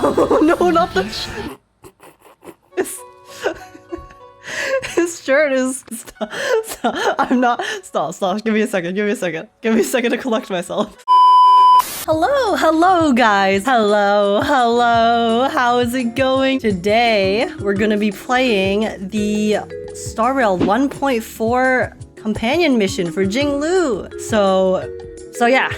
No, no, not the... His shirt is... Stop. I'm not... Stop. Give me a second. Give me a second to collect myself. Hello guys. Hello. How is it going? Today, we're gonna be playing the Star Rail 1.4 companion mission for Jingliu. So yeah,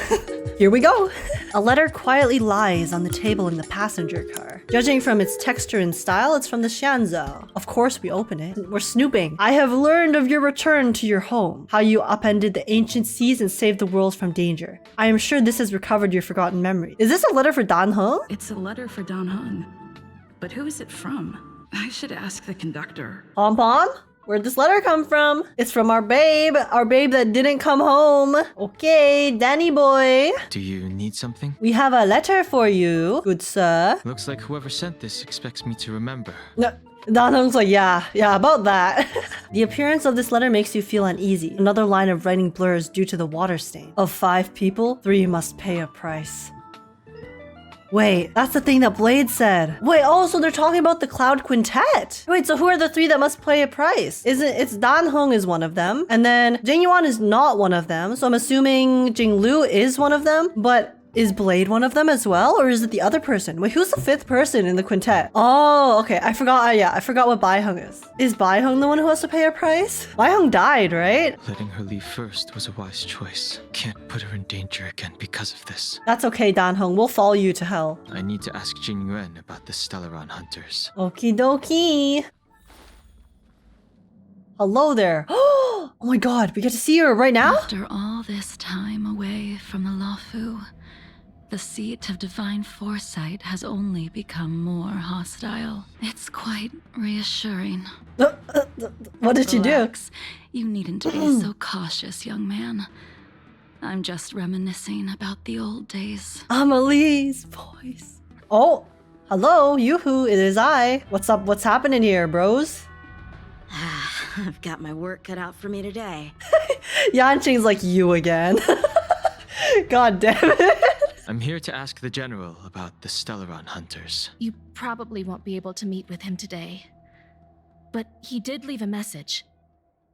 here we go. A letter quietly lies on the table in the passenger car. Judging from its texture and style, it's from the Xianzhou. Of course, we open it. We're snooping. I have learned of your return to your home, how you upended the ancient seas and saved the world from danger. I am sure this has recovered your forgotten memory. Is this a letter for Danheng? It's a letter for Danheng. But who is it from? I should ask the conductor. Pom-pom? Where'd this letter come from? It's from our babe that didn't come home. Okay, Danny boy. Do you need something? We have a letter for you, good sir. Looks like whoever sent this expects me to remember. No, Danheng's like, yeah, about that. The appearance of this letter makes you feel uneasy. Another line of writing blurs due to the water stain. Of 5 people, 3 must pay a price. Wait, that's the thing that Blade said. Wait, oh, so they're talking about the Cloud Quintet. Wait, so who are the 3 that must pay a price? It's Danheng is one of them, and then Jingyuan is not one of them, so I'm assuming Jingliu is one of them, but is Blade one of them as well, or is it the other person? Wait, who's the 5th person in the quintet? Oh, okay, I forgot, I forgot what Baiheng is. Is Baiheng the one who has to pay a price? Baiheng died, right? Letting her leave first was a wise choice. Can't put her in danger again because of this. That's okay, Danheng, we'll follow you to hell. I need to ask Jingyuan about the Stellaron hunters. Okie dokie. Hello there. Oh my god, we get to see her right now? After all this time away from the Luofu, the seat of divine foresight has only become more hostile. It's quite reassuring. What did you do? Relax. You needn't be so cautious, young man. I'm just reminiscing about the old days. Amelie's voice. Oh, hello, yoo-hoo, it is I. What's up? What's happening here, bros? I've got my work cut out for me today. Yanqing's like, you again. God damn it. I'm here to ask the general about the Stellaron hunters. You probably won't be able to meet with him today. But he did leave a message.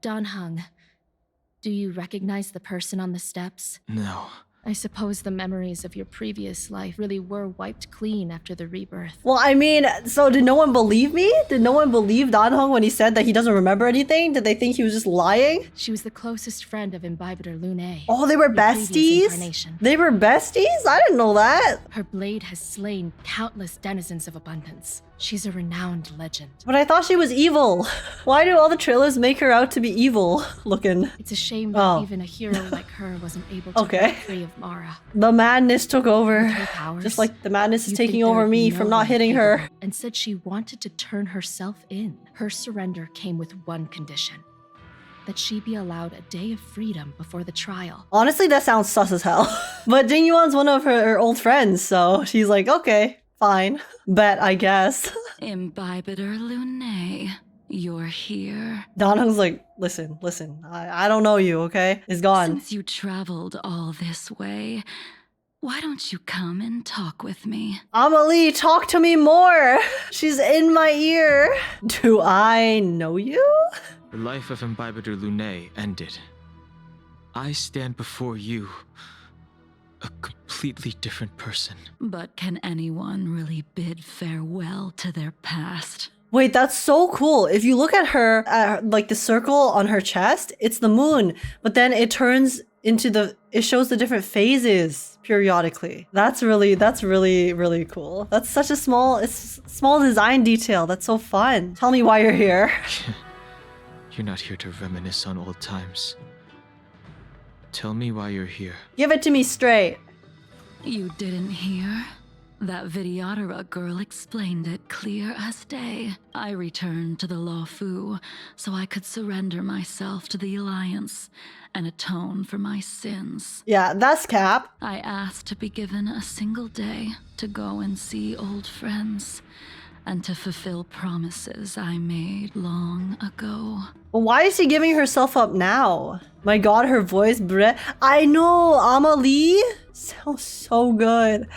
Danheng, do you recognize the person on the steps? No. I suppose the memories of your previous life really were wiped clean after the rebirth. Well, I mean, so did no one believe me? Did no one believe Danheng when he said that he doesn't remember anything? Did they think he was just lying? She was the closest friend of Imbibitor Lunae. Oh, they were your previous besties? incarnation. They were besties? I didn't know that. Her blade has slain countless denizens of abundance. She's a renowned legend. But I thought she was evil. Why do all the trailers make her out to be evil looking? It's a shame that even a hero like her wasn't able to break free of Mara. The madness took over. With her powers, just like the madness is you'd taking think over there'd me be from no not one hitting her. capable, and said she wanted to turn herself in. Her surrender came with one condition. That she be allowed a day of freedom before the trial. Honestly, that sounds sus as hell. But Jingyuan's one of her old friends, so she's like, okay, fine. Bet, I guess. Imbibitor Lunae, you're here. Danheng's like, listen, I don't know you, okay? It's gone. Since you traveled all this way, why don't you come and talk with me? Amelie, talk to me more. She's in my ear. Do I know you? The life of Imbibitor Lunae ended. I stand before you, a completely different person. But can anyone really bid farewell to their past? Wait, that's so cool. If you look at her, like the circle on her chest, it's the moon. But then it turns into it shows the different phases periodically. That's really, really cool. That's such a small design detail. That's so fun. Tell me why you're here. You're not here to reminisce on old times. Tell me why you're here. Give it to me straight. You didn't hear? That Videotera girl explained it clear as day. I returned to the Luofu so I could surrender myself to the Alliance and atone for my sins. Yeah, that's Cap. I asked to be given a single day to go and see old friends and to fulfill promises I made long ago. Well, why is she giving herself up now? My god, her voice, bleh. I know, Amelie sounds so good.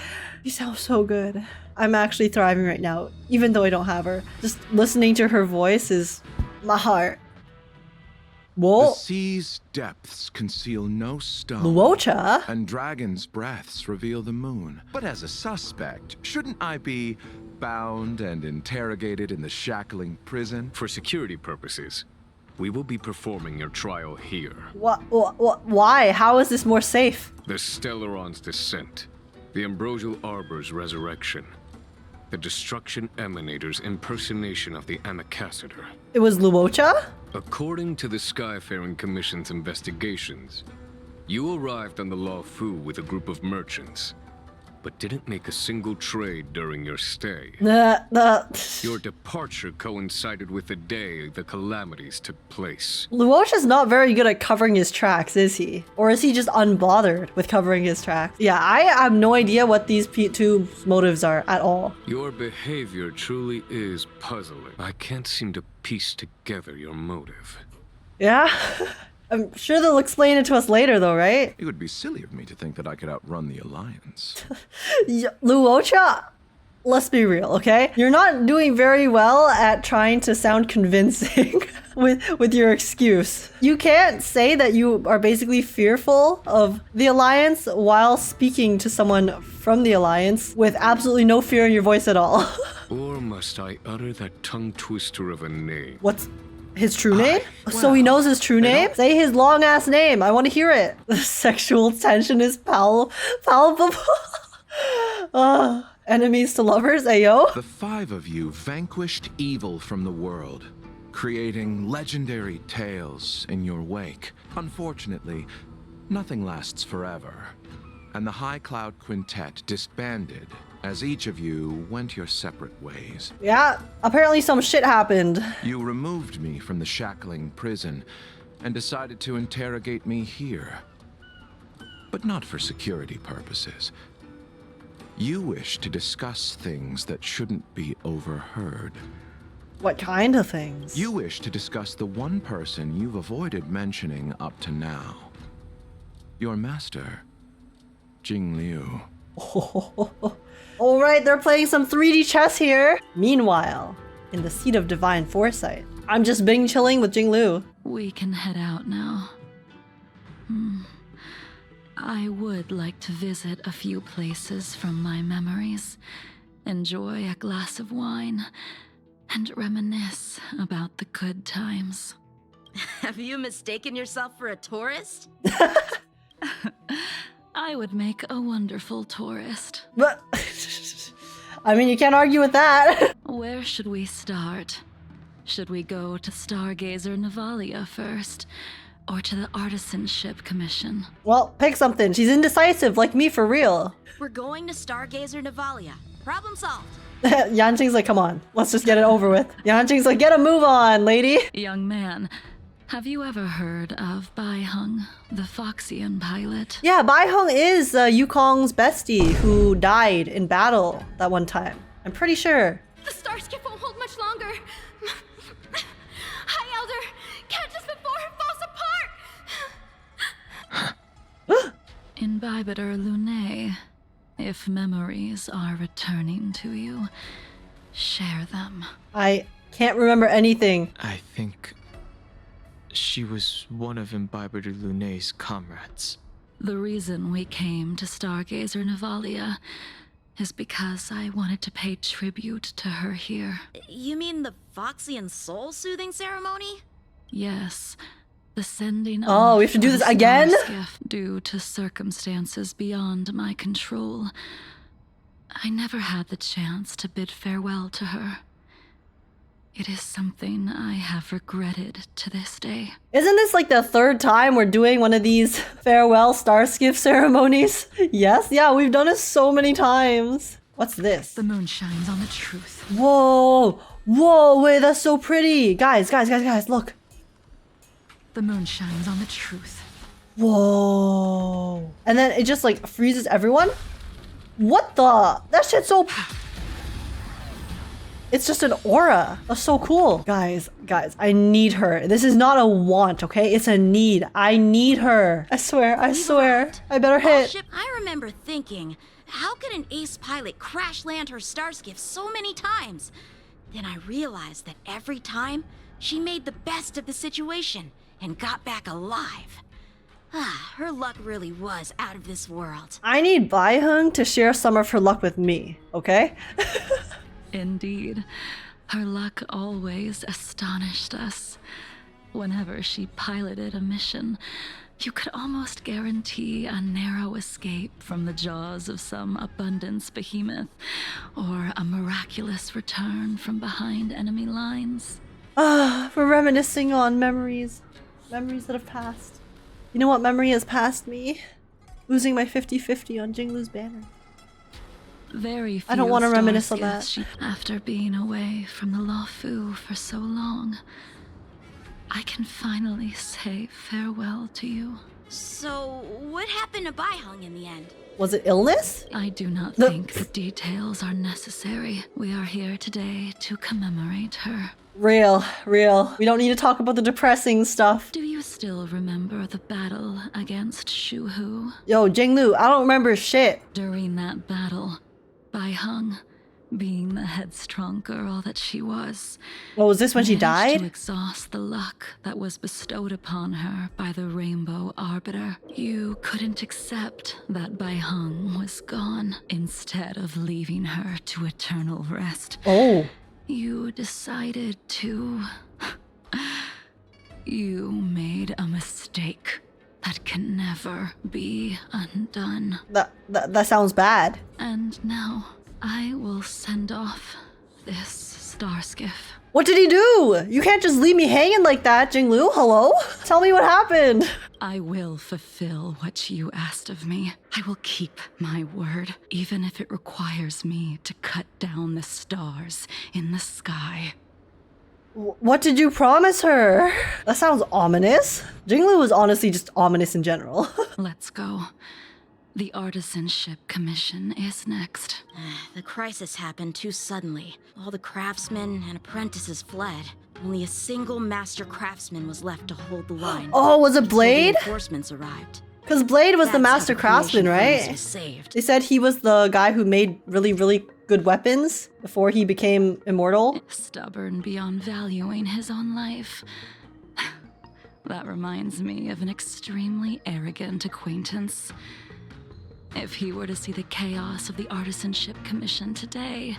You sound so good. I'm actually thriving right now, even though I don't have her. Just listening to her voice is my heart. The Whoa, sea's depths conceal no stone. Luocha? And dragons' breaths reveal the moon. But as a suspect, shouldn't I be bound and interrogated in the shackling prison? For security purposes, we will be performing your trial here. What, why? How is this more safe? The Stellaron's descent, the Ambrosial Arbor's resurrection, the Destruction Emanator's impersonation of the Amicassator. It was Luocha? According to the Skyfaring Commission's investigations, you arrived on the Law Fu with a group of merchants, but didn't make a single trade during your stay. Your departure coincided with the day the calamities took place. Luocha's not very good at covering his tracks, is he? Or is he just unbothered with covering his tracks? Yeah, I have no idea what these two motives are at all. Your behavior truly is puzzling. I can't seem to piece together your motive. Yeah? I'm sure they'll explain it to us later though, right? It would be silly of me to think that I could outrun the Alliance. Luocha, let's be real, okay? You're not doing very well at trying to sound convincing with your excuse. You can't say that you are basically fearful of the Alliance while speaking to someone from the Alliance with absolutely no fear in your voice at all. Or must I utter that tongue twister of a name? What's his true name? So he knows his true name? Say his long ass name. I want to hear it. The sexual tension is palpable. Enemies to lovers, ayo. The five of you vanquished evil from the world, creating legendary tales in your wake. Unfortunately, nothing lasts forever, and the High-Cloud Quintet disbanded as each of you went your separate ways. Yeah, apparently some shit happened. You removed me from the shackling prison and decided to interrogate me here. But not for security purposes. You wish to discuss things that shouldn't be overheard. What kind of things? You wish to discuss the one person you've avoided mentioning up to now. Your master, Jingliu. Alright, they're playing some 3D chess here. Meanwhile, in the seat of divine foresight, I'm just bing chilling with Jingliu. We can head out now. I would like to visit a few places from my memories, enjoy a glass of wine, and reminisce about the good times. Have you mistaken yourself for a tourist? I would make a wonderful tourist. But I mean, you can't argue with that. Where should we start? Should we go to Stargazer Navalia first, or to the Artisanship Commission? Well, pick something. She's indecisive, like me for real. We're going to Stargazer Navalia. Problem solved. Yanqing's like, come on, let's just get it over with. Yanqing's like, get a move on, lady. Young man, have you ever heard of Baiheng, the Foxian pilot? Yeah, Baiheng is Yukong's bestie who died in battle that one time. I'm pretty sure. The starship won't hold much longer. High Elder, catch us before it falls apart. Imbibitor Lunae, if memories are returning to you, share them. I can't remember anything. I think she was one of Imbibitor Lunae's comrades. The reason we came to Stargazer Navalia is because I wanted to pay tribute to her here. You mean the Foxian soul-soothing ceremony? Yes, the sending Oh, we have to do of this a again? Starskiff due to circumstances beyond my control. I never had the chance to bid farewell to her. It is something I have regretted to this day. Isn't this like the third time we're doing one of these farewell starskiff ceremonies? Yes, yeah, we've done it so many times. What's this? The moon shines on the truth. Whoa, whoa, wait, that's so pretty. Guys, look. The moon shines on the truth. Whoa. And then it just like freezes everyone? What the? That shit's so... It's just an aura. That's so cool. Guys, I need her. This is not a want, okay? It's a need. I need her. I swear. I better hit. I remember thinking How could an ace pilot crash land her starskiff so many times? Then I realized that every time, she made the best of the situation and got back alive. Her luck really was out of this world. I need Baiheng to share some of her luck with me, okay? Indeed. Her luck always astonished us. Whenever she piloted a mission, you could almost guarantee a narrow escape from the jaws of some abundance behemoth, or a miraculous return from behind enemy lines. We're reminiscing on memories. Memories that have passed. You know what memory has passed me? Losing my 50-50 on Jingliu'S banner. Very few I don't want to reminisce on that. After being away from the Luofu for so long, I can finally say farewell to you. So, what happened to Baiheng in the end? Was it illness? I do not think the details are necessary. We are here today to commemorate her. Real. We don't need to talk about the depressing stuff. Do you still remember the battle against Shuhu? Yo, Jingliu, I don't remember shit. During that battle, Baiheng, being the headstrong girl that she was, What was this when she managed died? to exhaust the luck that was bestowed upon her by the Rainbow Arbiter. You couldn't accept that Baiheng was gone. Instead of leaving her to eternal rest, Oh. you decided to... You made a mistake that can never be undone. That sounds bad. And now, I will send off this star skiff. What did he do? You can't just leave me hanging like that, Jingliu. Hello? Tell me what happened. I will fulfill what you asked of me. I will keep my word, even if it requires me to cut down the stars in the sky. What did you promise her? That sounds ominous. Jingliu was honestly just ominous in general. Let's go. The Artisanship Commission is next. The crisis happened too suddenly. All the craftsmen and apprentices fled. Only a single master craftsman was left to hold the line. Oh, was it until the Blade? Reinforcements arrived. Because Blade was the That's how master the craftsman, creation furnace right? was saved. They said he was the guy who made really good weapons before he became immortal. Stubborn beyond valuing his own life. That reminds me of an extremely arrogant acquaintance. If he were to see the chaos of the Artisanship Commission today,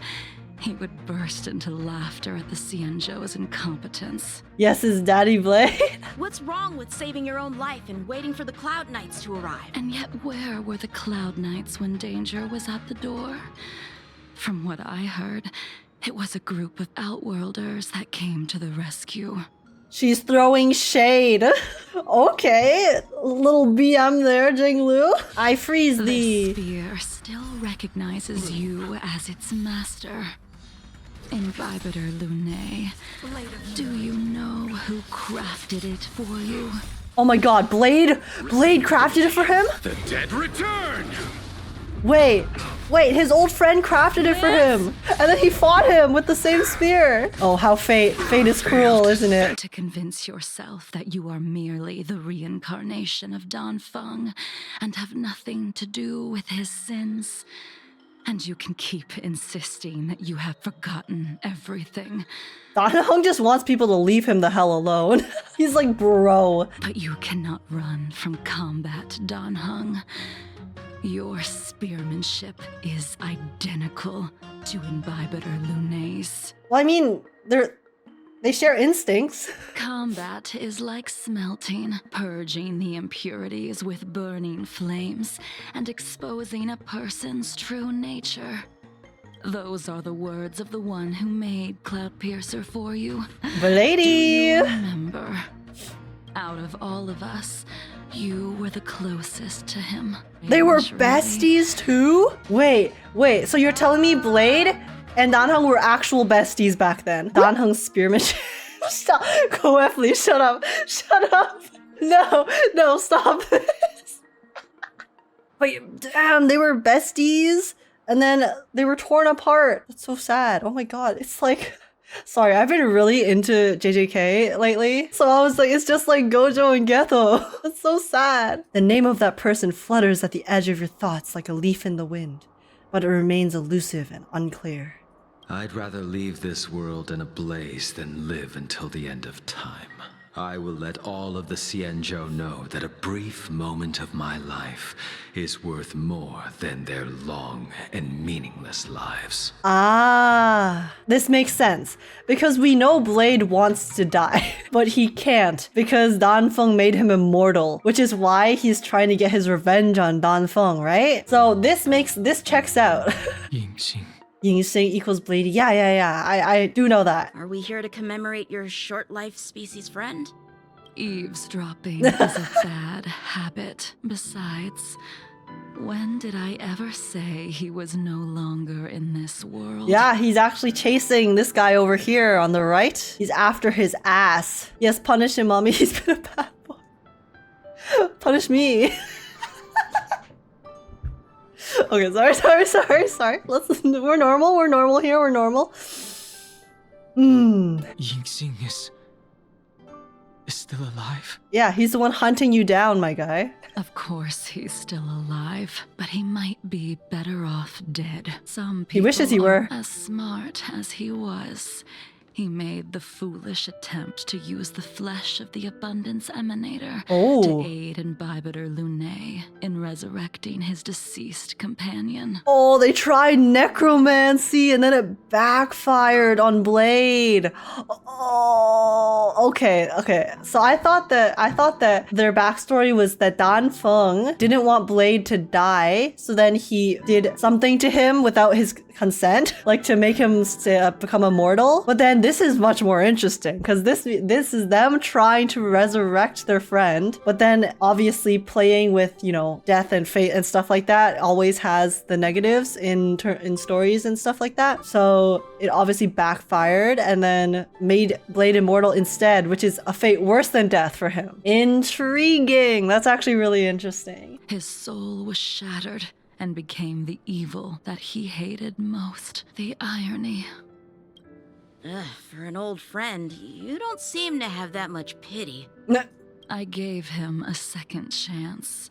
he would burst into laughter at the Xianzhou's incompetence. Yes, his daddy Blade. What's wrong with saving your own life and waiting for the Cloud Knights to arrive? And yet where were the Cloud Knights when danger was at the door? From what I heard, it was a group of Outworlders that came to the rescue. She's throwing shade. Okay, little BM there, Jingliu. I freeze The thee. sphere still recognizes you as its master. Imbibitor Lunae, do you know who crafted it for you? Oh my god, Blade crafted it for him? The dead return! Wait, his old friend crafted it for him. And then he fought him with the same spear. Oh, how fate is cruel, isn't it? To convince yourself that you are merely the reincarnation of Danfeng and have nothing to do with his sins. And you can keep insisting that you have forgotten everything. Danheng just wants people to leave him the hell alone. He's like, bro. But you cannot run from combat, Danheng. Your spearmanship is identical to Imbibitor Lunae's. Well, I mean, they share instincts. Combat is like smelting, purging the impurities with burning flames and exposing a person's true nature. Those are the words of the one who made Cloudpiercer for you. Lady. Do you remember? Out of all of us, you were the closest to him. They were Really. besties too? Wait, so you're telling me Blade and Danheng were actual besties back then? Danheng's spearmanship. Stop. Go, please, shut up. No, stop this. Wait, damn, they were besties and then they were torn apart. That's so sad. Oh my god, it's like... Sorry, I've been really into JJK lately, so I was like, it's just like Gojo and Getho. It's so sad. The name of that person flutters at the edge of your thoughts like a leaf in the wind. but it remains elusive and unclear. I'd rather leave this world in a blaze than live until the end of time. I will let all of the Xianzhou know that a brief moment of my life is worth more than their long and meaningless lives. Ah, this makes sense. Because we know Blade wants to die, but he can't because Danfeng made him immortal, which is why he's trying to get his revenge on Danfeng, right? So this checks out. Yingxing. Yingxing equals Blade. Yeah. I do know that. Are we here to commemorate your short-life species friend? Eavesdropping is a bad habit. Besides, when did I ever say he was no longer in this world? Yeah, he's actually chasing this guy over here on the right. He's after his ass. Yes, punish him, mommy. He's been a bad boy. Punish me. Okay, sorry. We're normal here, we're normal. Yingxing is still alive? Yeah, he's the one hunting you down, my guy. Of course he's still alive, but he might be better off dead. Some people wishes he were. aren't as smart as he was. He made the foolish attempt to use the flesh of the Abundance Emanator to aid Imbibitor Lunae in resurrecting his deceased companion. Oh, they tried necromancy and then it backfired on Blade. Oh, okay. So I thought that their backstory was that Danfeng didn't want Blade to die, so then he did something to him without his consent, like to make him become immortal. But then this is much more interesting because this is them trying to resurrect their friend, but then obviously playing with, you know, death and fate and stuff like that always has the negatives in stories and stuff like that. So it obviously backfired and then made Blade immortal instead, which is a fate worse than death for him. Intriguing. That's actually really interesting. His soul was shattered and became the evil that he hated most. The irony. For an old friend, you don't seem to have that much pity. I gave him a second chance.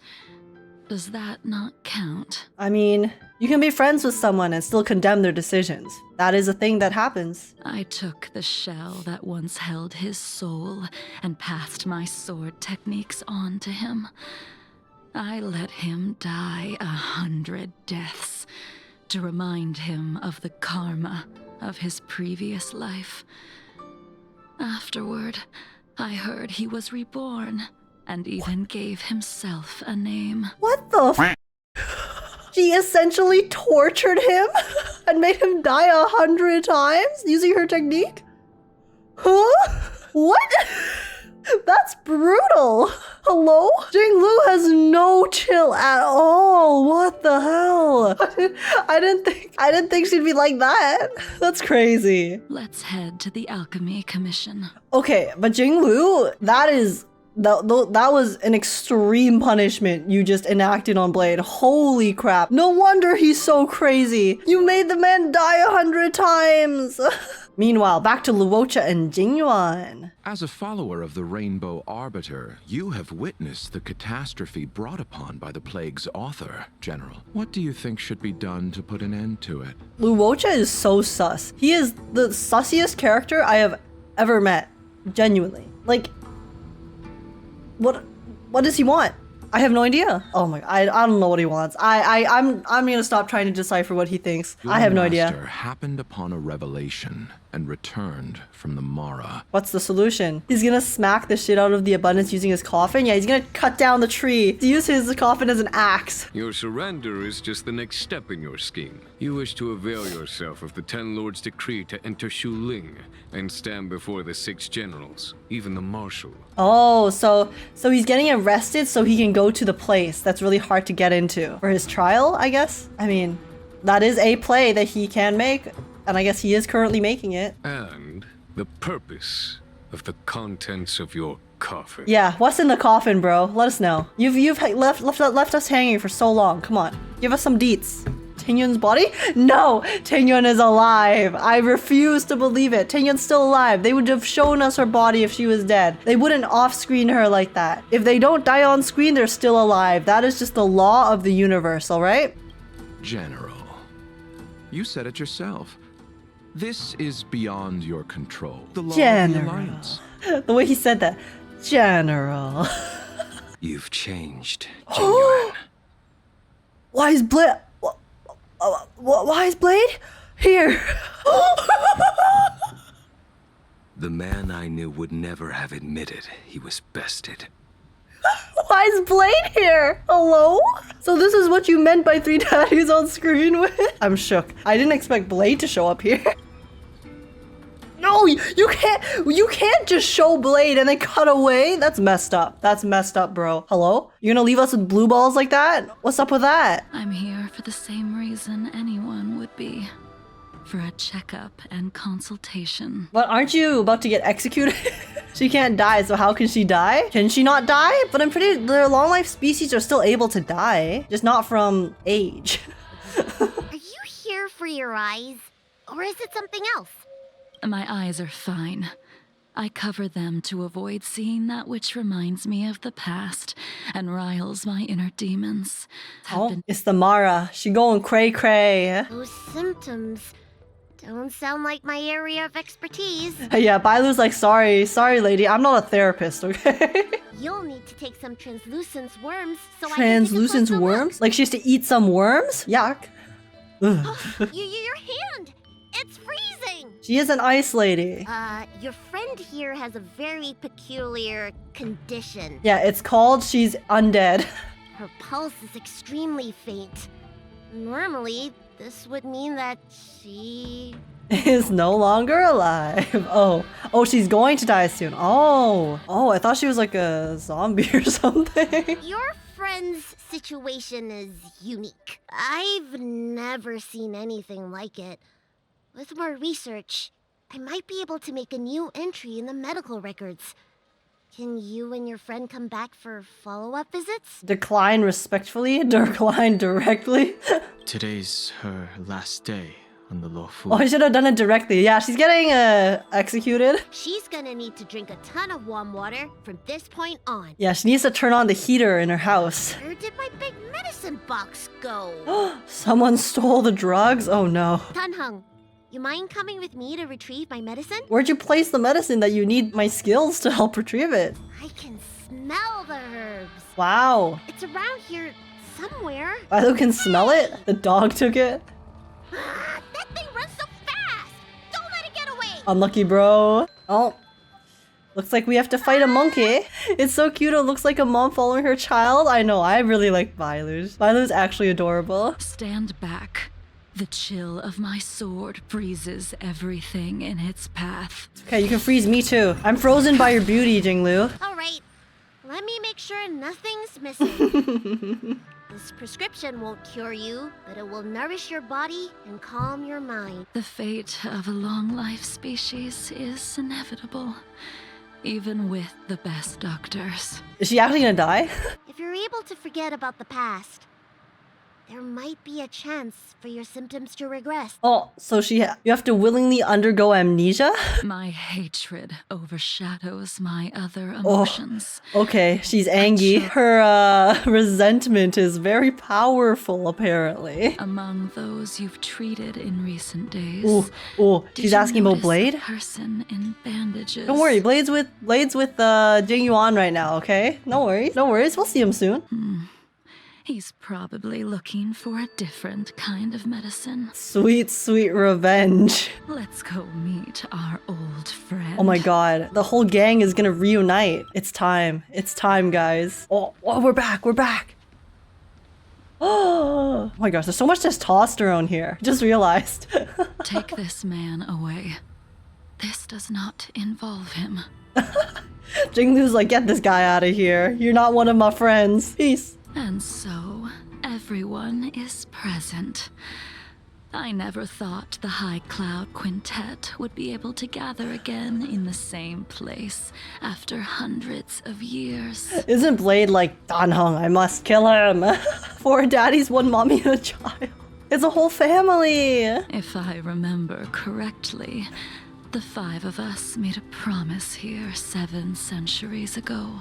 Does that not count? I mean, you can be friends with someone and still condemn their decisions. That is a thing that happens. I took the shell that once held his soul and passed my sword techniques on to him. I let him die 100 deaths to remind him of the karma of his previous life. Afterward, I heard he was reborn and even gave himself a name. What the f? She essentially tortured him and made him die 100 times using her technique? Huh? What? That's brutal. Hello? Jinglu has no chill at all. What the hell? I didn't think she'd be like that. That's crazy. Let's head to the Alchemy Commission. Okay, but Jinglu, that was an extreme punishment you just enacted on Blade. Holy crap. No wonder he's so crazy. You made the man die 100 times. Meanwhile, back to Luocha and Jingyuan. As a follower of the Rainbow Arbiter, you have witnessed the catastrophe brought upon by the plague's author, General. What do you think should be done to put an end to it? Luocha is so sus. He is the sussiest character I have ever met. Genuinely. Like, what does he want? I have no idea. Oh my god, I don't know what he wants. I'm gonna stop trying to decipher what he thinks. I have no idea. Your master happened upon a revelation and returned from the Mara. What's the solution? He's gonna smack the shit out of the Abundance using his coffin? Yeah, he's gonna cut down the tree to use his coffin as an axe. Your surrender is just the next step in your scheme. You wish to avail yourself of the Ten Lords' decree to enter Shuling and stand before the 6 generals, even the marshal. Oh, so he's getting arrested so he can go to the place that's really hard to get into for his trial, I guess? I mean, that is a play that he can make, and I guess he is currently making it. And the purpose of the contents of your coffin. Yeah, what's in the coffin, bro? Let us know. You've left us hanging for so long. Come on, give us some deets. Tingyun's body? No! Tingyun is alive! I refuse to believe it. Tingyun's still alive. They would have shown us her body if she was dead. They wouldn't off-screen her like that. If they don't die on screen, they're still alive. That is just the law of the universe, alright? General, You said it yourself. This is beyond your control. The law of the General. Alliance. The way he said that. General. You've changed, Jingyuan. Why is Blade? Why is Blade here? The man I knew would never have admitted he was bested. Why is Blade here? Hello? So this is what you meant by 3 daddies on screen with? I'm shook. I didn't expect Blade to show up here. No, you can't just show Blade and then cut away. That's messed up. That's messed up, bro. Hello? You're gonna leave us with blue balls like that? What's up with that? I'm here for the same reason anyone would be. For a checkup and consultation. But aren't you about to get executed? She can't die, so how can she die? Can she not die? But I'm pretty, the long life species are still able to die. Just not from age. Are you here for your eyes? Or is it something else? My eyes are fine. I cover them to avoid seeing that which reminds me of the past and riles my inner demons. Oh, it's the Mara. She going cray cray. Those symptoms don't sound like my area of expertise. Yeah, Bailu's like, sorry lady, I'm not a therapist, okay? You'll need to take some translucent worms so Translucent I can take a closer worms? Like she has to eat some worms? Yuck. Ugh. look. Your hand! It's freezing! She is an ice lady. Your friend here has a very peculiar condition. Yeah, it's called she's undead. Her pulse is extremely faint. Normally, this would mean that she... Is no longer alive. Oh, she's going to die soon. Oh, I thought she was like a zombie or something. Your friend's situation is unique. I've never seen anything like it. With more research, I might be able to make a new entry in the medical records. Can you and your friend come back for follow-up visits? Decline respectfully, decline directly. Today's her last day on the lawful. Oh, I should have done it directly. Yeah, she's getting executed. She's gonna need to drink a ton of warm water from this point on. Yeah, she needs to turn on the heater in her house. Where did my big medicine box go? Someone stole the drugs? Oh no. Danheng, you mind coming with me to retrieve my medicine? Where'd you place the medicine that you need my skills to help retrieve it? I can smell the herbs. Wow. It's around here somewhere. Bailu can smell it? The dog took it? That thing runs so fast! Don't let it get away! Unlucky, bro. Oh. Looks like we have to fight a monkey. It's so cute. It looks like a mom following her child. I know. I really like Bailu's. Bailu's actually adorable. Stand back. The chill of my sword freezes everything in its path. Okay, you can freeze me too. I'm frozen by your beauty, Jinglu. Alright, let me make sure nothing's missing. This prescription won't cure you, but it will nourish your body and calm your mind. The fate of a long-life species is inevitable, even with the best doctors. Is she actually gonna die? If you're able to forget about the past, there might be a chance for your symptoms to regress. Oh, so you have to willingly undergo amnesia? My hatred overshadows my other emotions. Okay, she's angry. Her resentment is very powerful, apparently. Among those you've treated in recent days. Ooh, did she's you asking about notice a Blade? person in bandages. Don't worry, Blade's with Jingyuan right now, okay? No worries, we'll see him soon. He's probably looking for a different kind of medicine. Sweet, sweet revenge. Let's go meet our old friend. Oh my god, the whole gang is gonna reunite. It's time, guys. Oh, we're back. Oh my gosh, there's so much testosterone here. Just realized. Take this man away. This does not involve him. Jinglu's like, get this guy out of here. You're not one of my friends. Peace. And so, everyone is present. I never thought the High-Cloud Quintet would be able to gather again in the same place after hundreds of years. Isn't Blade like, Danheng, I must kill him? 4 daddies, 1 mommy, and a child. It's a whole family. If I remember correctly, the 5 of us made a promise here 7 centuries ago.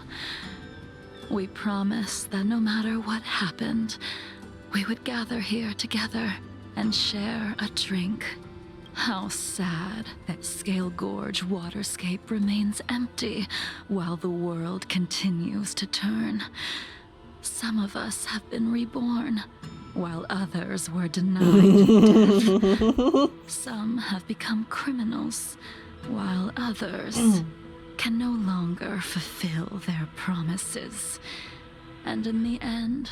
We promised that no matter what happened, we would gather here together and share a drink. How sad that Scale Gorge waterscape remains empty while the world continues to turn. Some of us have been reborn, while others were denied death. Some have become criminals, while others can no longer fulfill their promises. And in the end,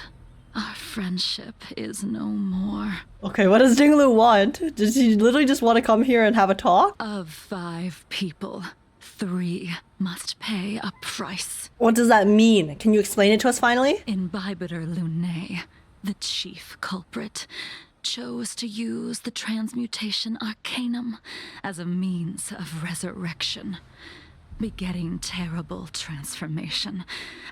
our friendship is no more. Okay, what does Jingliu want? Does he literally just want to come here and have a talk? Of 5 people, 3 must pay a price. What does that mean? Can you explain it to us finally? Imbibitor Lunae, the chief culprit, chose to use the transmutation arcanum as a means of resurrection, begetting terrible transformation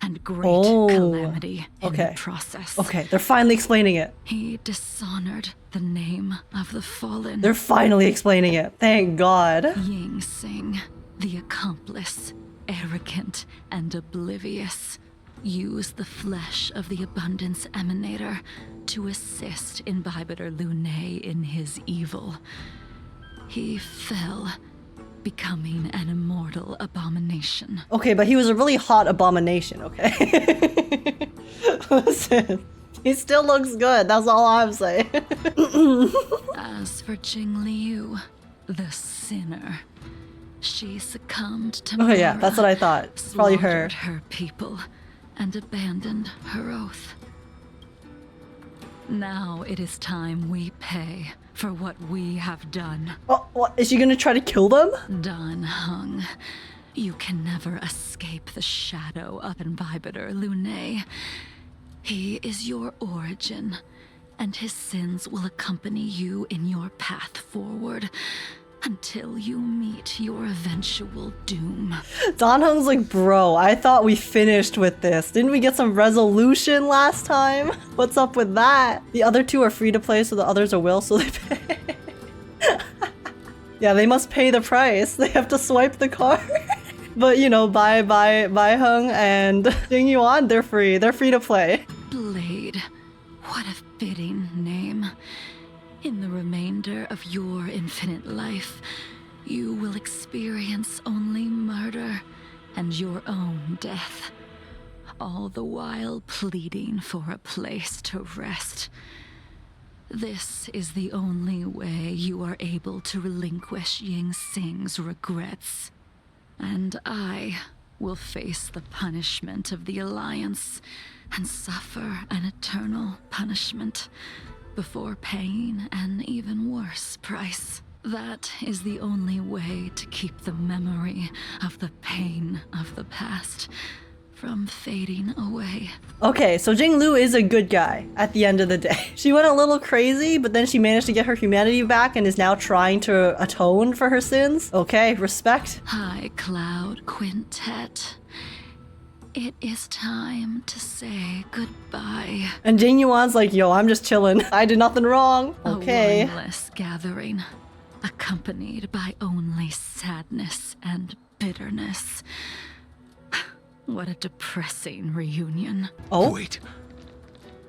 and great calamity in the process. Okay, they're finally explaining it. He dishonored the name of the fallen. They're finally explaining it. Thank God. Ying Sing, the accomplice, arrogant and oblivious, used the flesh of the Abundance Emanator to assist Imbibitor Lunae in his evil. He fell, becoming an immortal abomination. Okay, but he was a really hot abomination, okay? Listen, he still looks good, that's all I'm saying. As for Jingliu, the sinner, she succumbed to Oh yeah, that's what I thought. It's probably her. slaughtered her people and abandoned her oath. Now it is time we pay for what we have done. Oh, what? Is she gonna try to kill them? Danheng, you can never escape the shadow of Imbibitor Lunae. He is your origin, and his sins will accompany you in your path forward until you meet your eventual doom. Danheng's like, bro, I thought we finished with this. Didn't we get some resolution last time? What's up with that? The other 2 are free to play, so the others are will, so they pay. Yeah, they must pay the price. They have to swipe the card. But you know, Bai Heng and Jingyuan, they're free. They're free to play. Blade, what a fitting name. In the remainder of your infinite life, you will experience only murder and your own death, all the while pleading for a place to rest. This is the only way you are able to relinquish Ying Sing's regrets. And I will face the punishment of the Alliance and suffer an eternal punishment before paying an even worse price. That is the only way to keep the memory of the pain of the past from fading away. Okay, so Jingliu is a good guy at the end of the day. She went a little crazy, but then she managed to get her humanity back and is now trying to atone for her sins. Okay, respect. High-Cloud Quintet. It is time to say goodbye. And Jingyuan's like, yo, I'm just chilling. I did nothing wrong. Okay. A wormless gathering, accompanied by only sadness and bitterness. What a depressing reunion. Oh? Wait.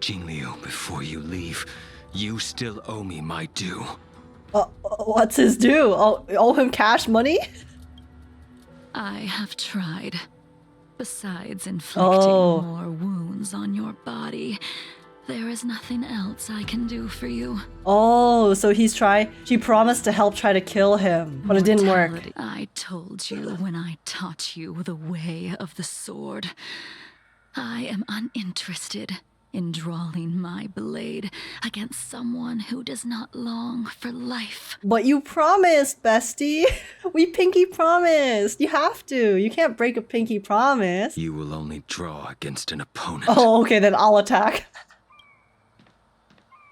Jingliu, before you leave, you still owe me my due. What's his due? Oh, owe him cash money? I have tried. Besides inflicting more wounds on your body, there is nothing else I can do for you. Oh, so she promised to help try to kill him, but it didn't work. Mortality. I told you when I taught you the way of the sword. I am uninterested in drawing my blade against someone who does not long for life. But you promised, bestie. We pinky promised. You have to. You can't break a pinky promise. You will only draw against an opponent. Oh, okay, then I'll attack.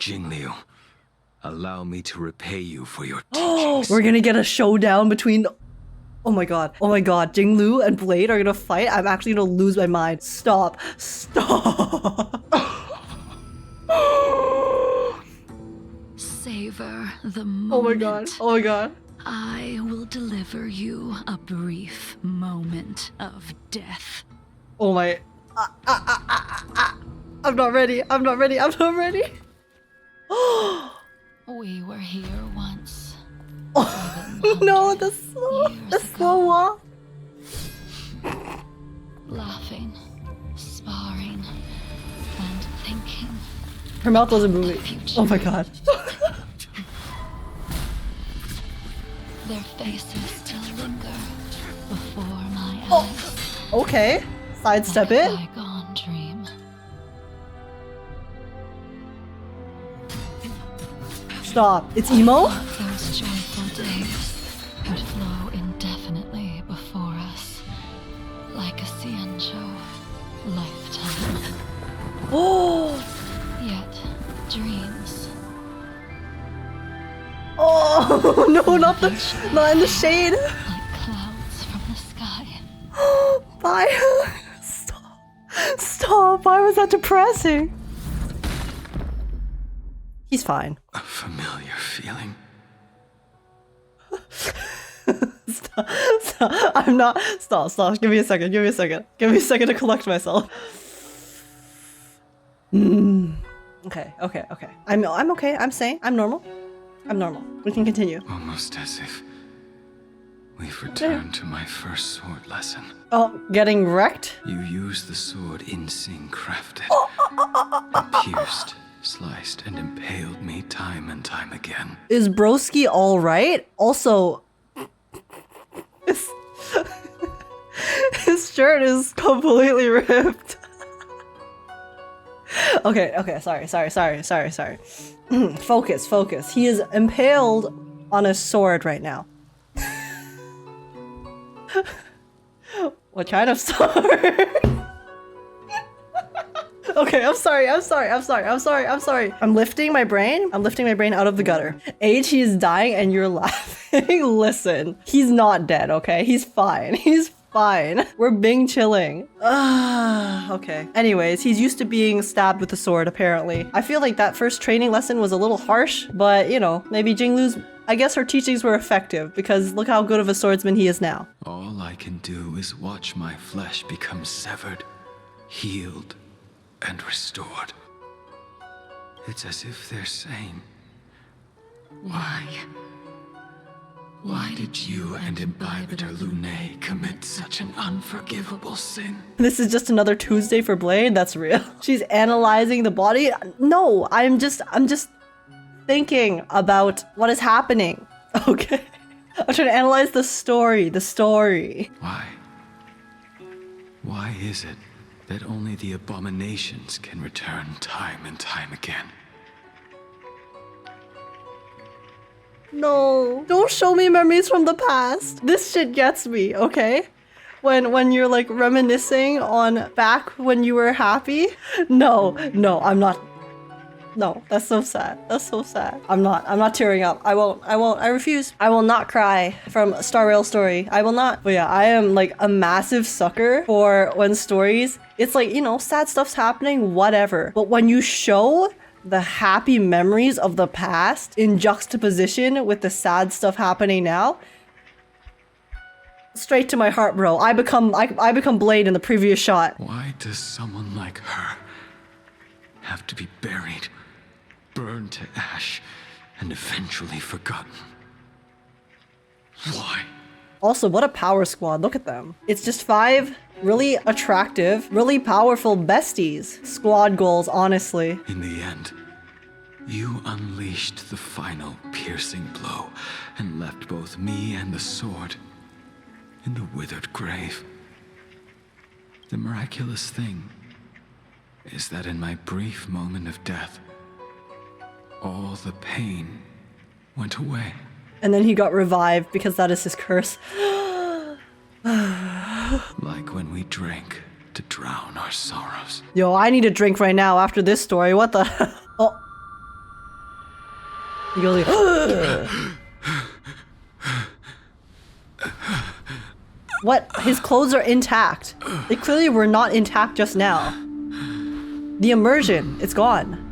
Jingliu, allow me to repay you for your teachings. We're gonna get a showdown between... Oh my god. Oh my god. Jingliu and Blade are gonna fight. I'm actually gonna lose my mind. Stop. Stop. Savor the moment. Oh my god. Oh my god. I will deliver you a brief moment of death. Oh my... I'm not ready. I'm not ready. I'm not ready. We were here once. No, the slow walk. Laughing, sparring, and thinking. Her mouth wasn't moving. Oh my god. Their faces still linger before my eyes. Okay. Sidestep Like it. a bygone dream. Stop. It's emo? Those joyful days would flow indefinitely before us, like a Xianzhou lifetime. Oh. Yet, dreams. Oh no, not in the shade. Like clouds from the sky. Why? Stop. Stop. Why was that depressing? He's fine. A familiar feeling. Stop. I'm not. Stop. Give me a second. Give me a second to collect myself. Okay. I'm okay. I'm sane. I'm normal. We can continue. Almost as if we've returned to my first sword lesson. Oh, getting wrecked? You used the sword Insing crafted, and pierced, sliced, and impaled me time and time again. Is Broski alright? Also, his shirt is completely ripped. Okay, sorry. Focus. He is impaled on a sword right now. What kind of sword? Okay, I'm sorry. I'm lifting my brain out of the gutter. H, he's dying and you're laughing. Listen, he's not dead, okay? He's fine. We're being chilling. Okay. Anyways, he's used to being stabbed with a sword, apparently. I feel like that first training lesson was a little harsh, but you know, maybe Jingliu's, I guess her teachings were effective because look how good of a swordsman he is now. All I can do is watch my flesh become severed, healed, and restored. It's as if they're saying, Why did you and Imbibitor Lunae commit such an unforgivable sin? This is just another Tuesday for Blade? That's real. She's analyzing the body? No, I'm just thinking about what is happening. Okay. I'm trying to analyze the story. Why is it that only the abominations can return time and time again? No, don't show me memories from the past. This shit gets me, okay? When you're like reminiscing on back when you were happy. No, I'm not. No, that's so sad. I'm not tearing up. I refuse. I will not cry from Star Rail story. I will not. But yeah, I am like a massive sucker for when stories, it's like, you know, sad stuff's happening, whatever. But when you show the happy memories of the past in juxtaposition with the sad stuff happening now, straight to my heart, bro. I become Blade in the previous shot. Why does someone like her have to be buried, burned to ash, and eventually forgotten? Why? Also, what a power squad. Look at them. It's just 5 really attractive, really powerful besties. Squad goals, honestly. In the end, you unleashed the final piercing blow and left both me and the sword in the withered grave. The miraculous thing is that in my brief moment of death, all the pain went away. And then he got revived because that is his curse. Like when we drink to drown our sorrows. Yo, I need a drink right now after this story. What the hell? Oh. He goes like, what? His clothes are intact. They clearly were not intact just now. The immersion, it's gone.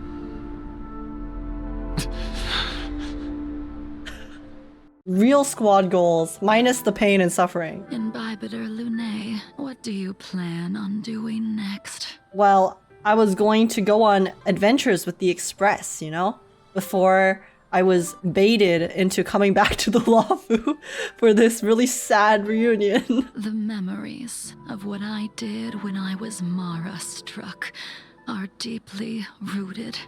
Real squad goals, minus the pain and suffering. Imbibitor Lunae, what do you plan on doing next? Well, I was going to go on adventures with the Express, you know? Before I was baited into coming back to the Lawfu for this really sad reunion. The memories of what I did when I was Mara struck are deeply rooted.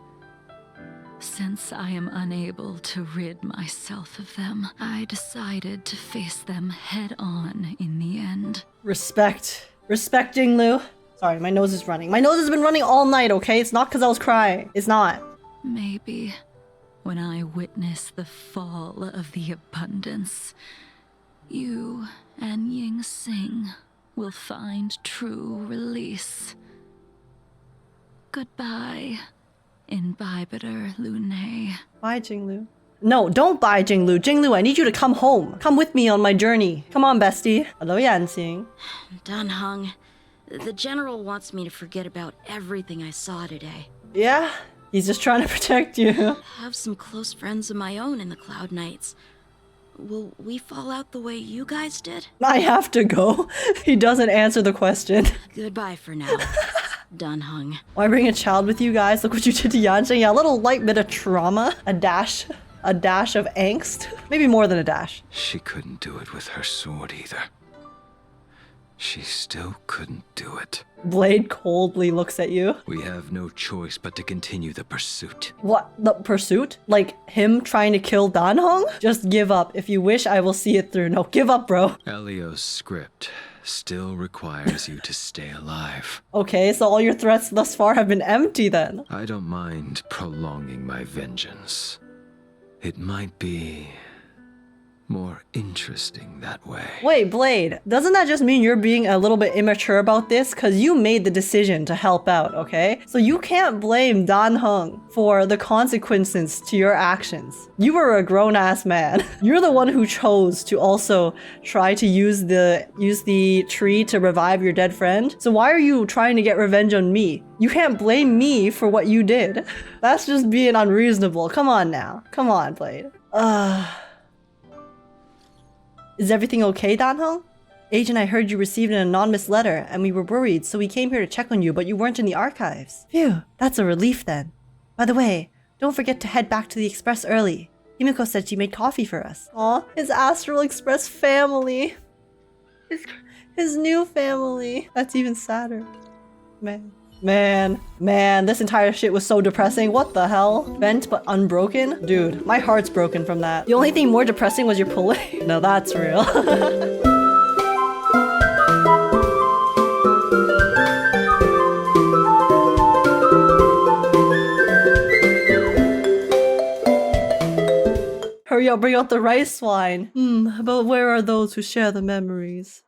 Since I am unable to rid myself of them, I decided to face them head on in the end. Respect. Respect, Jinglu. Sorry, my nose is running. My nose has been running all night, okay? It's not because I was crying. It's not. Maybe when I witness the fall of the abundance, you and Ying Sing will find true release. Goodbye, Imbibitor Lunae. Bye, Jinglu. No, don't bye, Jinglu. Jinglu, I need you to come home. Come with me on my journey. Come on, bestie. Hello, Yansing. Danheng, the general wants me to forget about everything I saw today. Yeah? He's just trying to protect you. I have some close friends of my own in the Cloud Knights. Will we fall out the way you guys did? I have to go. He doesn't answer the question. Goodbye for now, Danheng. Why bring a child with you guys? Look what you did to Yanjing. Yeah, a little light bit of trauma. A dash of angst. Maybe more than a dash. She couldn't do it with her sword either. She still couldn't do it. Blade coldly looks at you. We have no choice but to continue the pursuit. What? The pursuit? Like him trying to kill Danheng? Just give up. If you wish, I will see it through. No, give up, bro. Elio's script still requires you to stay alive. Okay, so all your threats thus far have been empty then. I don't mind prolonging my vengeance. It might be more interesting that way. Wait, Blade, doesn't that just mean you're being a little bit immature about this? Because you made the decision to help out, okay? So you can't blame Danheng for the consequences to your actions. You were a grown-ass man. You're the one who chose to also try to use the tree to revive your dead friend. So why are you trying to get revenge on me? You can't blame me for what you did. That's just being unreasonable. Come on now. Come on, Blade. Is everything okay, Danheng? Agent, I heard you received an anonymous letter, and we were worried, so we came here to check on you, but you weren't in the archives. Phew, that's a relief then. By the way, don't forget to head back to the Express early. Himiko said she made coffee for us. Aw, his Astral Express family. His new family. That's even sadder. Man, this entire shit was so depressing. What the hell? Bent but unbroken? Dude, my heart's broken from that. The only thing more depressing was your pulling. No, that's real. Hurry up, bring out the rice wine. But where are those who share the memories?